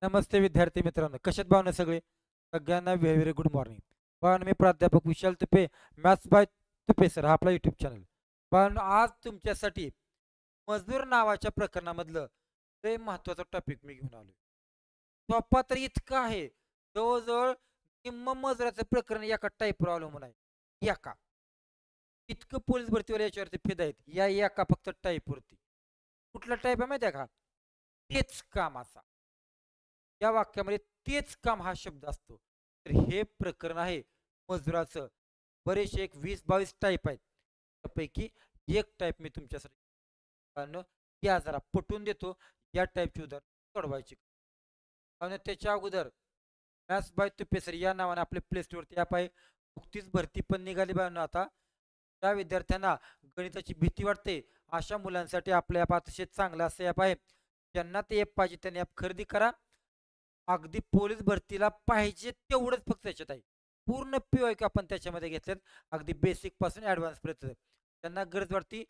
नमस्ते विद्यार्थी मित्रांनो, कशात भावना सगळे? सगळ्यांना व्हेरी व्हेरी गुड मॉर्निंग. पण मी प्राध्यापक Vishal Tupe, maths by Tupe sir, हा आपला यूट्यूब चॅनल. पण आज तुमच्यासाठी मजूर नावाच्या प्रकरणामधलं ते महत्वाचा टॉपिक मी घेऊन आलोय. सोपा तर इतका आहे, जवळजवळ निम्म मजुराचं प्रकरण एका टाईपवर अवलंबून आहे. एका इतकं पोलीस भरतीवाले याच्यावरती फिदा आहेत, या एका फक्त टाईपवरती. कुठला टाईप आहे माहिती आहे का? तेच कामाचा. या वाक्यामध्ये तेच काम हा शब्द असतो. तर हे प्रकरण आहे मजुराचं. बरेचसे एक 20-22 टाईप आहेत. त्यापैकी एक टाईप मी तुमच्यासाठी कारण या जरा पटवून देतो. या टाईपची उदाहरण सोडवायची. आणि त्याच्या अगोदर मॅथ्स बाय तुपेसर या नावाने आपले प्ले स्टोअरवरती ॲप आहे. नुकतीच भरती पण निघाली बाळांनो आता. त्या विद्यार्थ्यांना गणिताची भीती वाटते, अशा मुलांसाठी आपलं ॲप अतिशय चांगलं असं ॲप आहे. ज्यांना ते ॲप पाहिजे त्यांनी ॲप खरेदी करा. अगदी पोलीस भरतीला पाहिजे तेवढंच फक्त त्याच्यात आहे. पूर्ण पी आपण त्याच्यामध्ये घेतलेत. अगदी बेसिक पासून ॲडव्हान्स पर्यंत. त्यांना गरज वाटती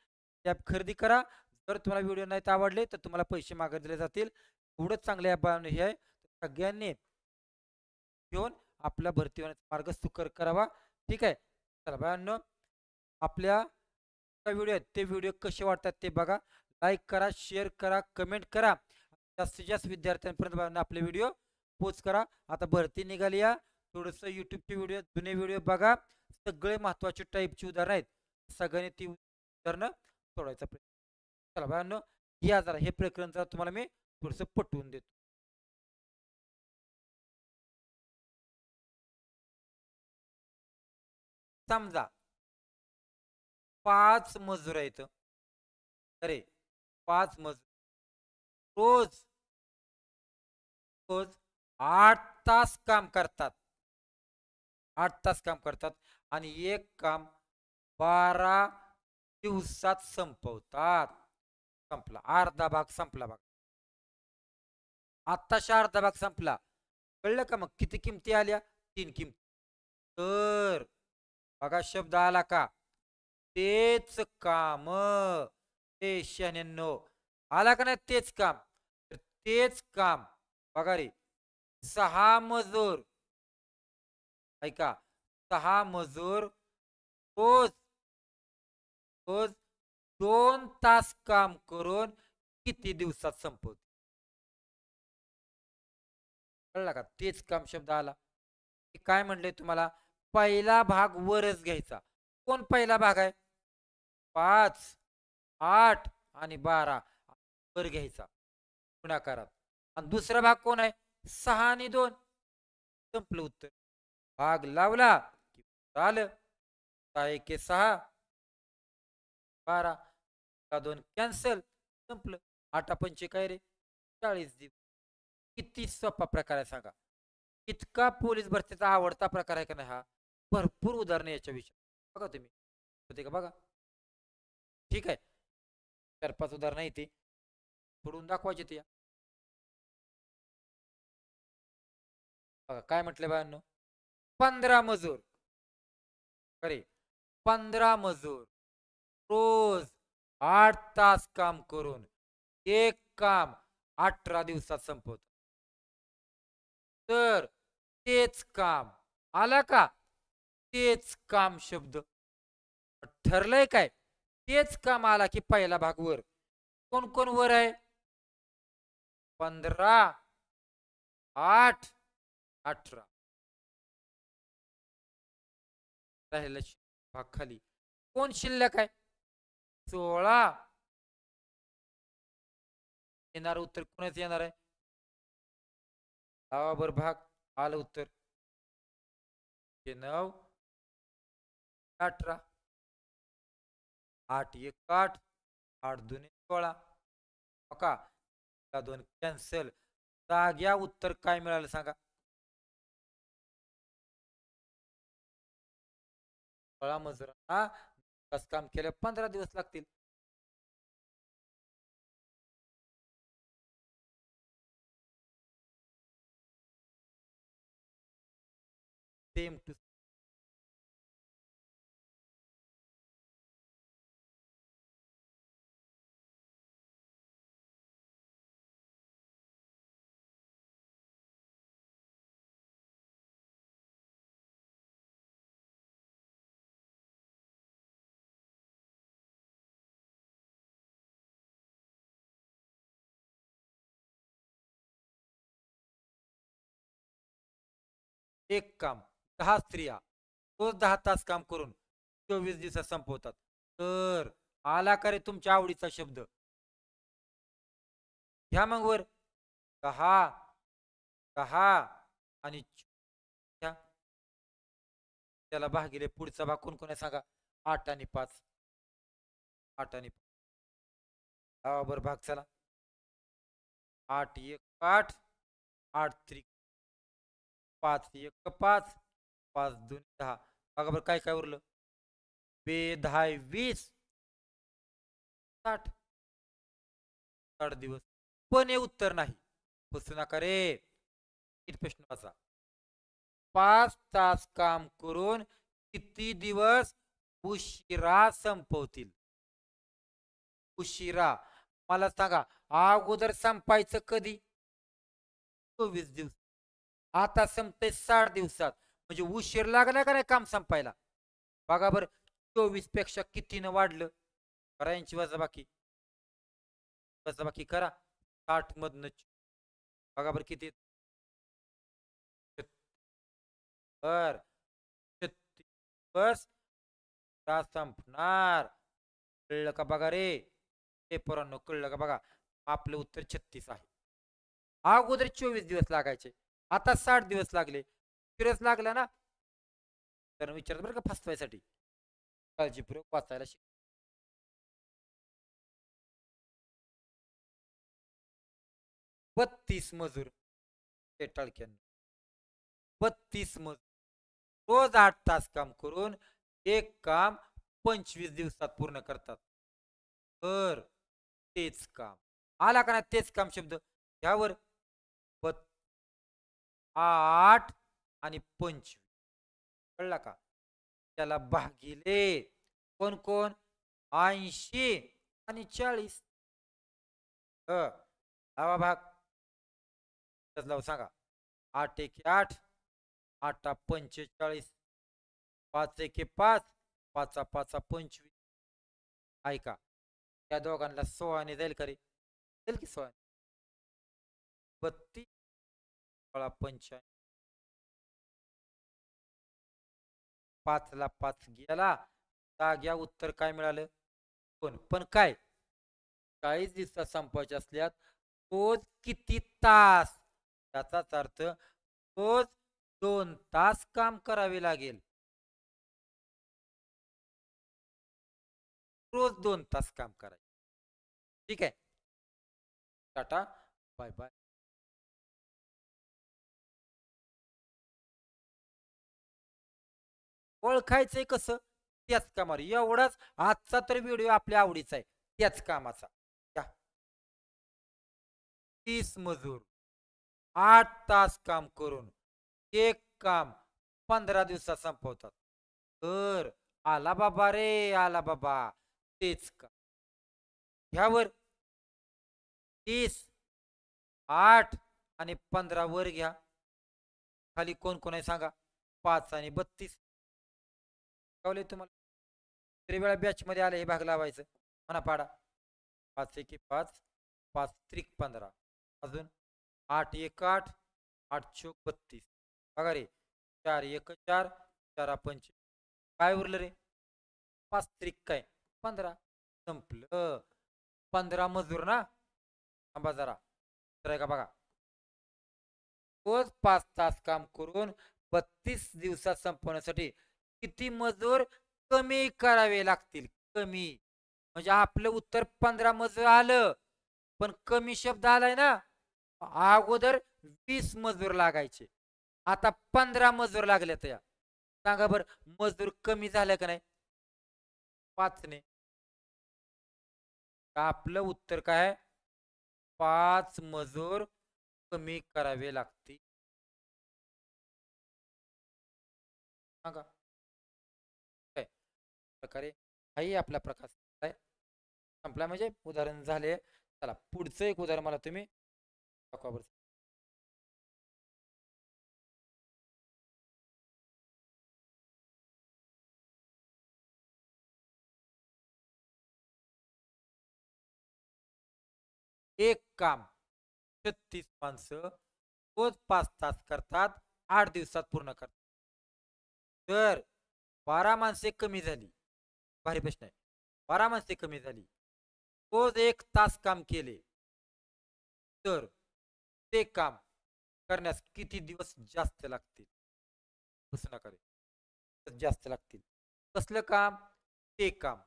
ॲप खरेदी करा. जर तुम्हाला व्हिडिओ नाहीत आवडले तर तुम्हाला पैसे मागे दिले जातील. एवढंच चांगलं ॲप हे आहे. सगळ्यांनी घेऊन आपला भरती होण्याचा मार्ग सुकर करावा. ठीक आहे. चला बाळांनो, आपल्या व्हिडिओ आहेत ते व्हिडिओ कसे वाटतात ते बघा. लाईक करा, शेअर करा, कमेंट करा. जास्तीत जास्त विद्यार्थ्यांपर्यंत बाळांनो आपले व्हिडिओ पोच करा. आता भरती निघाली या. थोडंसं यूट्यूबचे व्हिडिओ, जुने व्हिडिओ बघा. सगळे महत्त्वाचे टाईपची उदाहरणं आहेत. सगळ्यांनी ती उदाहरणं सोडवायचा प्रयत्न. चला बाळांनो, या जरा हे प्रकरण जरा तुम्हाला मी थोडंसं पटवून देतो. समजा 5 मजूर आहेत. अरे 5 मजूर रोज रोज 8 तास काम करतात. 8 तास काम करतात आणि एक काम 12 दिवसात संपवतात. संपला. अर्धा भाग संपला बघा. आत्ताशा अर्धा भाग संपला. कळलं का मग किती किमती आल्या? 3 किमती. तर बघा शब्द आला का? तेच काम. ते शहाण्यांनो. आला का नाही तेच काम? तर तेच काम. बघा रे 6 मजूर ऐका 6 मजूर रोज रोज 2 तास काम करून किती दिवसात संपवते? कळला का? तेच काम शब्द आला. मी काय म्हणलंय तुम्हाला? पहिला भाग वरच घ्यायचा. कोण पहिला भाग आहे? 5, 8 आणि 12 वर घ्यायचा गुणाकारात. आणि दुसरा भाग कोण आहे? 6 आणि 2. संपलं उत्तर. भाग लावला की झालं. 6 एके 6, 12. 2 कॅन्सल. संपलं. 8 पंचे काय रे? 40 दिवस. किती सोपा प्रकार आहे सांगा. इतका पोलीस भरतीचा आवडता प्रकार आहे का नाही हा? भरपूर उदाहरणं याच्याविषयी. बघा तुम्ही. होते का बघा. ठीक आहे. 4-5 उदाहरणं आहे ती. सोडवून दाखवायची ती. बघा काय म्हटलं बायांनो? 15 मजूर. अरे 15 मजूर रोज 8 तास काम करून एक काम 18 दिवसात संपवत. तर तेच काम आला का? तेच काम शब्द ठरलंय काय? तेच काम आला की पहिला भाग वर. कोण कोण वर आहे? 15, 8, 18. राहिला भाग खाली. कोण शिल्लक आहे? 16. येणार उत्तर कोणाच येणार आहे? दहा बर भाग आलं उत्तर. 9, 18. 8 1 8, 8 2 16. का 2 कॅन्सल. जाग्या उत्तर काय मिळालं सांगा? 16 मजुरांना तास काम केलं 15 दिवस लागतील. सेम टू एक काम 10 स्त्रिया रोज 10 तास काम करून 24 दिवसात संपवतात. तर आला का रे तुमच्या आवडीचा शब्द? घ्या मग वर 10, 10 आणि घ्या. त्याला भागिले पुढचा भाग कोण कोण आहे सांगा? 8 आणि 5. 8 आणि बर भाग चला. 8 1 8, 8 त्रिक 5 1 5, 5 2 10. बघा बरं काय काय उरलं? 10 20, 60. 60 दिवस. पण हे उत्तर नाही. फसू नका रे. नीट प्रश्न वाचा. 5 तास काम करून किती दिवस उशिरा संपवतील? उशिरा. मला सांगा अगोदर संपायचं कधी? 24 दिवस. आता संपते 60 दिवसात. म्हणजे उशीर लागला का नाही काम संपायला? बघा बरं 24 पेक्षा कितीनं वाढलं? करा यांची वजाबाकी. वजाबाकी करा. 60 मधनं बघा बरं किती? बर 36 संपणार. कळलं का बघा रे? हे पोरांनो कळलं का बघा? आपलं उत्तर 36 आहे. अगोदर 24 दिवस लागायचे, आता 60 दिवस लागले. फिरच लागला ना? तर विचारत बरं का फसवायसाठी. काळजीपूर्वक वाचायला शिक. 32 मजूर ते टाळक्यानं. 32 मजूर रोज 8 तास काम करून एक काम 25 दिवसात पूर्ण करतात. तर तेच काम आला का नाही? तेच काम शब्द यावर 8 आणि 25 कळला का? त्याला भागिले कोण कोण? 80 आणि 40. हवा भाग लावू सांगा. 8 1 8, 8 45, 5 1 5, 5 5 25. ऐका त्या दोघांना 16 जाईल का रे? जाईल की 16. 32 85. 5 ला 5 गेला. जाग्या उत्तर काय मिळालं? पण काय 40 दिवसात संपवायचे असल्यात रोज किती तास? त्याचाच अर्थ रोज 2 तास काम करावे लागेल. रोज 2 तास काम करायचे. ठीक आहे. Tata bye bye. ओळखायचंय कसं? त्याच कामावर एवढाच आजचा तर व्हिडिओ आपल्या आवडीचा आहे त्याच कामाचा. 30 मजूर 8 तास काम करून एक काम 15 दिवसात संपवतात. तर आला बाबा रे आला बाबा. तेच का ह्यावर 30, 8 आणि 15 वर घ्या. खाली कोण कोण आहे सांगा? 5 आणि 32. कळले तुम्हाला? वेळा बॅच मध्ये आले हे भाग लावायचं म्हणा पाडा. 5 1 5, 5 त्रिक 15. अजून 8 1 8, 8 चोक 32. बघा रे 4 1 4, 4 पंच काय उरलं रे? 5 त्रिक काय 15. संपलं. 15 मजूर ना? थांबा जरा. तर आहे का बघा. रोज 5 तास काम करून 32 दिवसात संपवण्यासाठी किती मजूर कमी करावे लागतील? कमी म्हणजे आपलं उत्तर 15 मजूर आलं. पण कमी शब्द आलाय ना? अगोदर 20 मजूर लागायचे. आता 15 मजूर लागले या. सांगा बर मजूर कमी झाले का नाही? 5ने. आपलं उत्तर काय? 5 मजूर कमी करावे लागतील. सांगा काय प्रकारे हाही आपला प्रकाश संपला म्हणजे उदाहरण झाले. चला पुढचं एक उदाहरण मला तुम्ही दाखवा. एक काम 36 माणसं रोज 5 तास करतात. 8 दिवसात पूर्ण करतात. तर 12 माणसे कमी झाली. भारी प्रश्न आहे. 12 माणसे कमी झाली. रोज 1 तास काम केले. तर ते काम करण्यास किती दिवस जास्त लागतील? तसं नका रे. जास्त लागतील. कसलं काम? ते काम.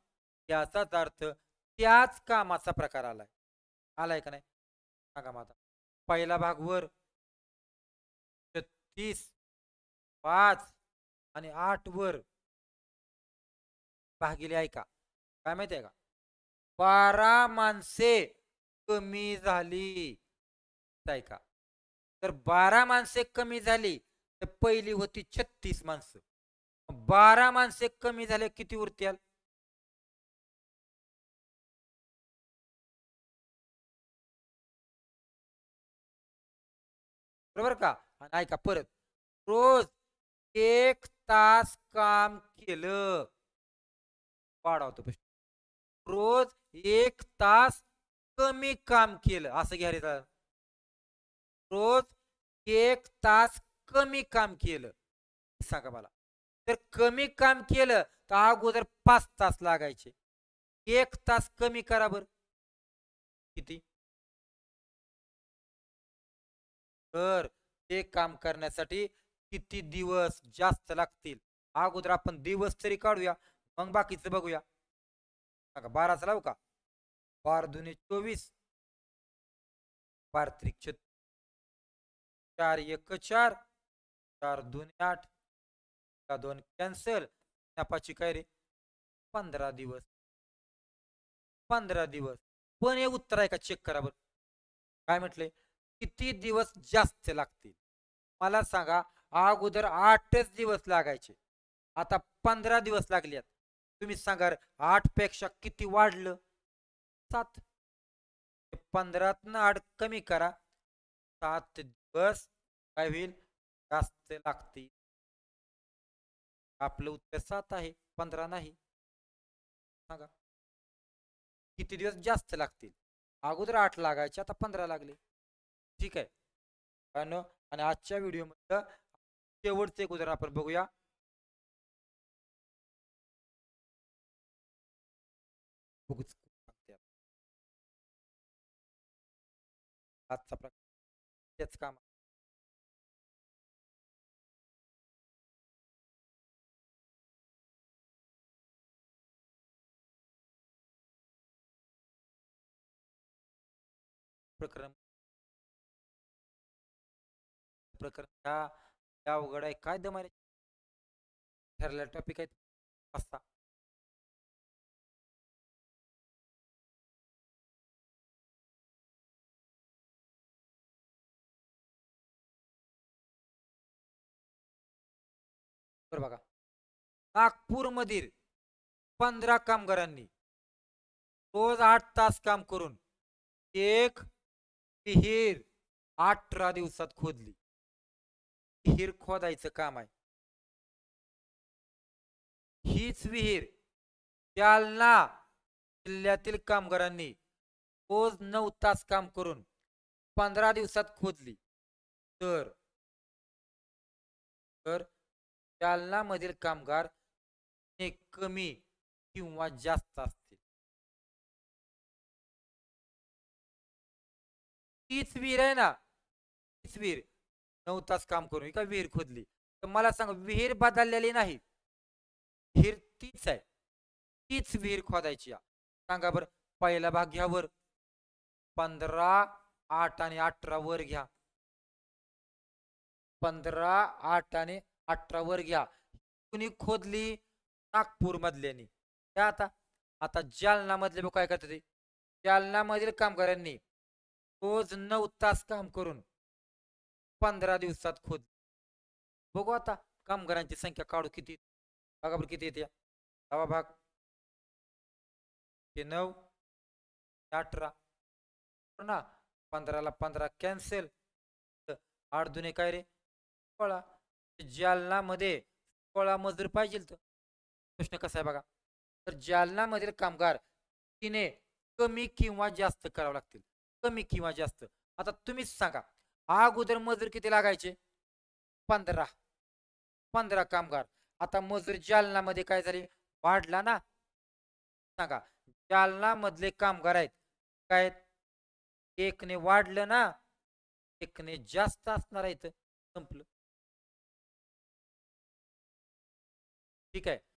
याचाच अर्थ त्याच कामाचा प्रकार आलाय. आलाय का नाही? सांगा मग आता. पहिला भाग वर 36, 5 आणि 8 वर भागिले ऐका. काय माहिती आहे का? 12 माणसे कमी झाली. ऐका. तर 12 माणसे कमी झाली, तर पहिली होती 36 माणसं. 12 माणसे कमी झाले किती उरतील? बरोबर का? आणि ऐका परत. रोज 1 तास काम केलं. वाढवतो प्रश्न. रोज 1 तास कमी काम केलं. असं घ्या रे. रोज 1 तास कमी काम केलं. सांगा मला. तर कमी काम केलं तर अगोदर 5 तास लागायचे. 1 तास कमी करा बरं. किती? तर ते काम करण्यासाठी किती दिवस जास्त लागतील? अगोदर आपण दिवस तरी काढूया, मग बाकीचं बघूया. बघा 12चा लावू का? 12 दुने 24, 12 त्रिक 36, 4 एक 4, 4 दुने 8, 2 कॅन्सल. नफाची काय रे? 15 दिवस. 15 दिवस. पण हे उत्तर आहे का? चेक करा बरं. काय म्हटले? किती दिवस जास्त लागतील? मला सांगा. अगोदर 8च दिवस लागायचे. आता 15 दिवस लागलेत. तुम्ही सांगा 8 पेक्षा किती वाढलं? 7. 15तनं 8 कमी करा. 7 दिवस काय होईल? जास्त लागतील. आपलं उत्तर 7 आहे, 15 नाही. सांगा. किती दिवस जास्त लागतील? अगोदर 8 लागायचे, आता 15 लागले. ठीक आहे. आणि आजच्या व्हिडिओमध्ये शेवटचं एक उदाहरण आपण बघूया. बघूच. आजचा प्रकार तेच काम. प्रकरण प्रकरण ह्या अवघड आहे. काय दमाने ठरलेला टॉपिक आहे. असता बरं बघा. नागपूरमधील 15 कामगारांनी रोज 8 तास काम करून एक विहीर 18 दिवसात खोदली. विहीर खोदायचं काम आहे. हीच विहीर जालना जिल्ह्यातील कामगारांनी रोज 9 तास काम करून 15 दिवसात खोदली. तर तर जालना मधील कामगार हे कमी किंवा जास्त असतील. तीच विहीर आहे ना. तीच विहीर 9 तास काम करून का विहीर खोदली. तर मला सांग, विहीर बदललेली नाही. विहीर तीच आहे. तीच विहीर खोदायची. सांगा बरं. पहिला भाग घ्या वर. 15, 8 आणि 18 वर घ्या. 15, 8 आणि 18 वर घ्या. कुणी खोदली? नागपूर मधल्यानी. त्या आता आता जालना मधले बघ काय करतात. जालना मधील कामगारांनी रोज 9 तास काम करून 15 दिवसात खोद. बघू आता कामगारांची संख्या काढू किती. बघा बरं किती येते. हवा भाग हे 9, 18 ना. 15ला 15 कॅन्सल. 8 दुने काय रे? 16. जालना मध्ये 16 मजूर पाहिजे. तर प्रश्न कसा आहे बघा. तर जालना मधील कामगार तिने कमी किंवा जास्त करावं लागतील. कमी किंवा जास्त. आता तुम्हीच सांगा. अगोदर मजूर किती लागायचे? 15 15 कामगार. आता मजूर जालनामध्ये काय झाले, वाढला ना. सांगा, जालना मधले कामगार आहेत काय, एकने वाढलं ना, एकने जास्त असणार आहे. संपलं. ठीक आहे.